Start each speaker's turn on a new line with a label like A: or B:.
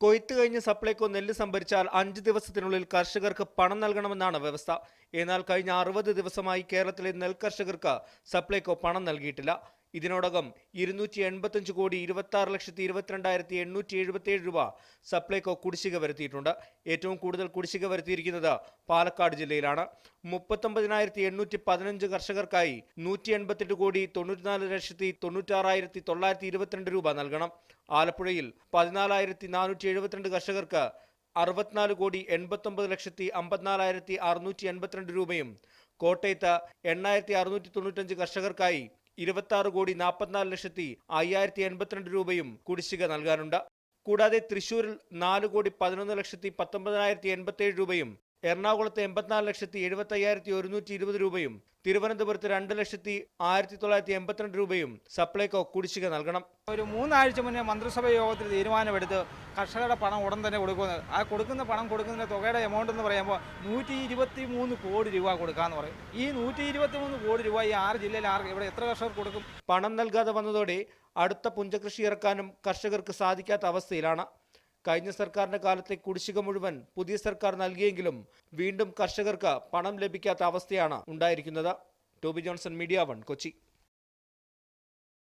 A: കൊയ്ത്ത് കഴിഞ്ഞ് സപ്ലൈകോ നെല്ല് സംഭരിച്ചാൽ 5 ദിവസത്തിനുള്ളിൽ കർഷകർക്ക് പണം നൽകണമെന്നാണ് വ്യവസ്ഥ. എന്നാൽ കഴിഞ്ഞ 60 ദിവസമായി കേരളത്തിലെ നെൽകർഷകർക്ക് സപ്ലൈകോ പണം നൽകിയിട്ടില്ല. ഇതിനോടകം 285 കോടി 26,22,877 രൂപ സപ്ലൈകോ കുടിശ്ശിക വരുത്തിയിട്ടുണ്ട്. ഏറ്റവും കൂടുതൽ കുടിശ്ശിക വരുത്തിയിരിക്കുന്നത് പാലക്കാട് ജില്ലയിലാണ്. 39,815 കർഷകർക്കായി 188 കോടി 94,96,922 രൂപ നൽകണം. ആലപ്പുഴയിൽ 14,472 കർഷകർക്ക് 64 കോടി 89,54,682 രൂപയും, കോട്ടയത്ത് 8,695 കർഷകർക്കായി 26 കോടി 44,05,082 രൂപയും കുടിശ്ശിക നൽകാനുണ്ട്. കൂടാതെ തൃശൂരിൽ 4 കോടി 11,19,087 രൂപയും, എറണാകുളത്ത് 84,75,120 രൂപയും, തിരുവനന്തപുരത്ത് 2,01,982 രൂപയും സപ്ലൈകോ കുടിശ്ശിക നൽകണം.
B: ഒരു 3 ആഴ്ച മുന്നേ മന്ത്രിസഭ യോഗത്തിൽ തീരുമാനമെടുത്ത് കർഷകരുടെ പണം ഉടൻ തന്നെ കൊടുക്കുന്നത്. ആ കൊടുക്കുന്ന പണം കൊടുക്കുന്ന തുകയുടെ എമൗണ്ട് എന്ന് പറയുമ്പോൾ 123 കോടി രൂപ കൊടുക്കാമെന്ന് പറയും. ഈ 123 കോടി രൂപ ഈ 6 ജില്ലയിൽ ഇവിടെ എത്ര കർഷകർ കൊടുക്കും?
A: പണം നൽകാതെ വന്നതോടെ അടുത്ത പുഞ്ചകൃഷി ഇറക്കാനും കർഷകർക്ക് സാധിക്കാത്ത അവസ്ഥയിലാണ്. കഴിഞ്ഞ സർക്കാരിന്റെ കാലത്തെ കുടിശ്ശിക മുഴുവൻ പുതിയ സർക്കാർ നൽകിയെങ്കിലും വീണ്ടും കർഷകർക്ക് പണം ലഭിക്കാത്ത അവസ്ഥയാണ് ഉണ്ടായിരിക്കുന്നത്. ടോബി ജോൺസൺ, മീഡിയ 1, കൊച്ചി.